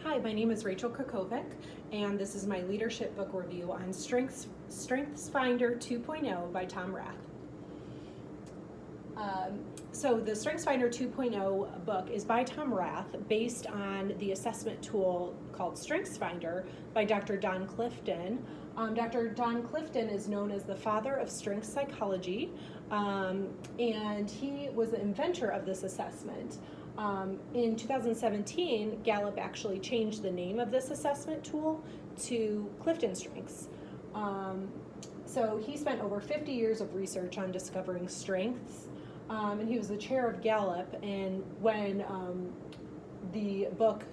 Hi, my name is Rachel Krakovic, and this is my leadership book review on StrengthsFinder 2.0 by Tom Rath. So the StrengthsFinder 2.0 book is by Tom Rath, based on the assessment tool called StrengthsFinder by Dr. Don Clifton. Dr. Don Clifton is known as the father of strength psychology, and he was the inventor of this assessment. In 2017, Gallup actually changed the name of this assessment tool to Clifton Strengths. So he spent over 50 years of research on discovering strengths, and he was the chair of Gallup. And when the book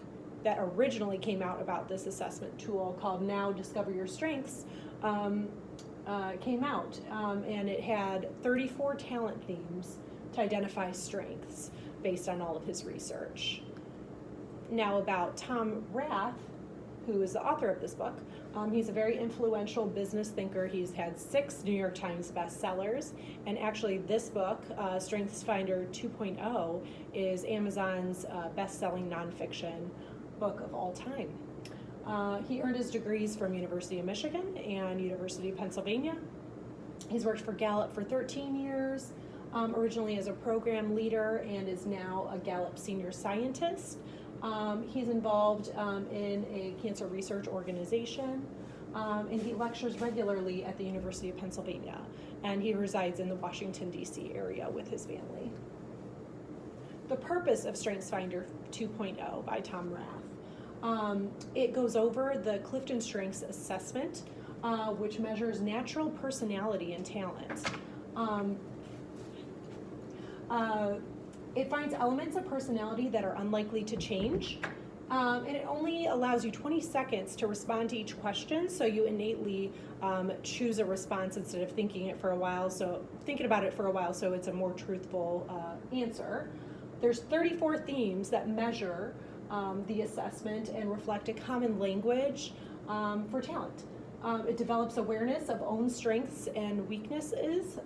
that originally came out about this assessment tool, called Now Discover Your Strengths, came out, and it had 34 talent themes to identify strengths based on all of his research. Now about Tom Rath, who is the author of this book. He's a very influential business thinker. He's had 6 New York Times bestsellers, and actually this book, StrengthsFinder 2.0, is Amazon's best-selling nonfiction book of all time. He earned his degrees from University of Michigan and University of Pennsylvania. He's worked for Gallup for 13 years, originally as a program leader, and is now a Gallup senior scientist. He's involved in a cancer research organization, and he lectures regularly at the University of Pennsylvania, and he resides in the Washington, D.C. area with his family. The purpose of StrengthsFinder 2.0 by Tom Rath. It goes over the Clifton Strengths assessment, which measures natural personality and talent. It finds elements of personality that are unlikely to change, and it only allows you 20 seconds to respond to each question, so you innately choose a response instead of thinking about it for a while, so it's a more truthful answer. There's 34 themes that measure the assessment and reflect a common language for talent. It develops awareness of own strengths and weaknesses,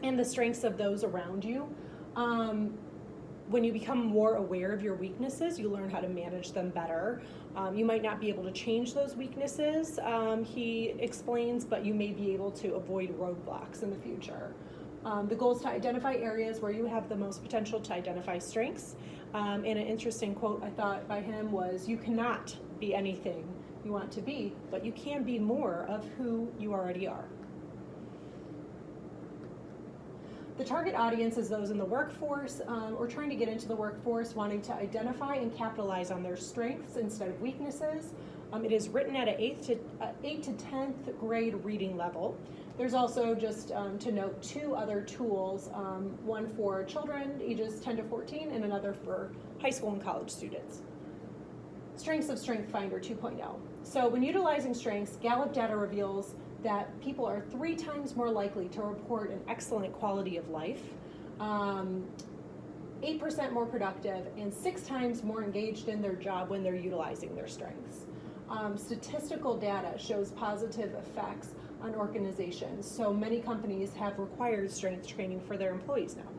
and the strengths of those around you. When you become more aware of your weaknesses, you learn how to manage them better. You might not be able to change those weaknesses, he explains, but you may be able to avoid roadblocks in the future. The goal is to identify areas where you have the most potential to identify strengths. And an interesting quote I thought by him was, "You cannot be anything you want to be, but you can be more of who you already are." The target audience is those in the workforce or trying to get into the workforce, wanting to identify and capitalize on their strengths instead of weaknesses. It is written at an 8th to 10th grade reading level. There's also, just to note, 2 other tools, one for children ages 10 to 14 and another for high school and college students. Strengths of StrengthsFinder 2.0. So when utilizing strengths, Gallup data reveals that people are 3 times more likely to report an excellent quality of life, 8% more productive, and 6 times more engaged in their job when they're utilizing their strengths. Statistical data shows positive effects on organizations, so many companies have required strength training for their employees now.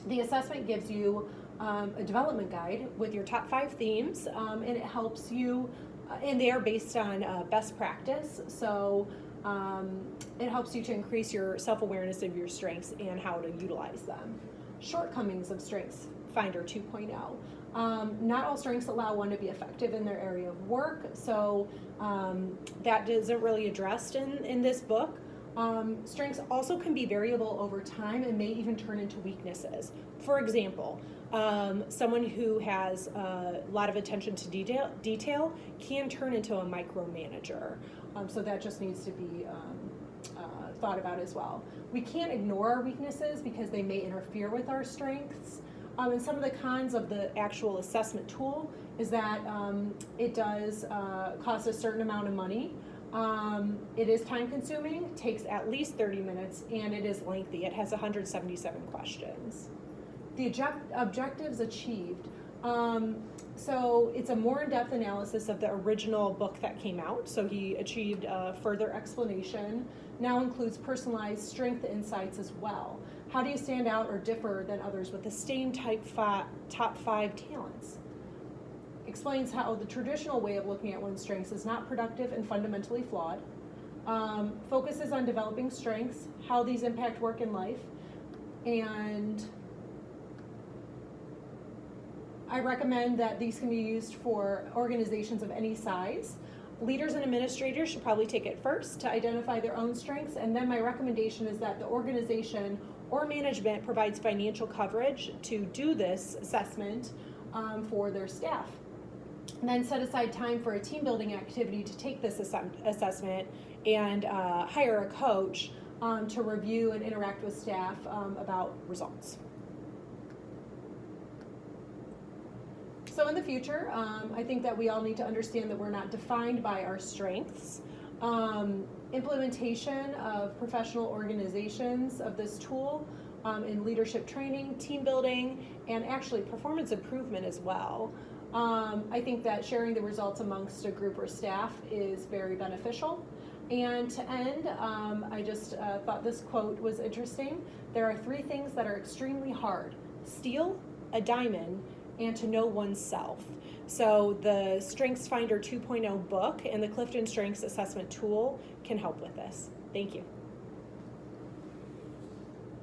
The assessment gives you a development guide with your top 5 themes, and it helps you, and they are based on best practice, so it helps you to increase your self-awareness of your strengths and how to utilize them. Shortcomings of StrengthsFinder 2.0. Not all strengths allow one to be effective in their area of work, so that isn't really addressed in this book. Strengths also can be variable over time and may even turn into weaknesses. For example, someone who has a lot of attention to detail can turn into a micromanager, so that just needs to be thought about as well. We can't ignore our weaknesses because they may interfere with our strengths. And some of the cons of the actual assessment tool is that it does cost a certain amount of money. It is time consuming, takes at least 30 minutes, and it is lengthy. It has 177 questions. The objectives achieved. So it's a more in-depth analysis of the original book that came out. So he achieved a further explanation. Now includes personalized strength insights as well. How do you stand out or differ than others with the same top 5 talents? explains how the traditional way of looking at one's strengths is not productive and fundamentally flawed. Focuses on developing strengths, how these impact work and life, and I recommend that these can be used for organizations of any size. Leaders and administrators should probably take it first to identify their own strengths, and then my recommendation is that the organization or management provides financial coverage to do this assessment for their staff. And then set aside time for a team building activity to take this assessment and hire a coach to review and interact with staff about results. So in the future, I think that we all need to understand that we're not defined by our strengths. Implementation of professional organizations of this tool in leadership training, team building, and actually performance improvement as well. I think that sharing the results amongst a group or staff is very beneficial. And to end, I just thought this quote was interesting. There are 3 things that are extremely hard: steel, a diamond, and to know oneself. So the StrengthsFinder 2.0 book and the Clifton Strengths Assessment Tool can help with this. Thank you.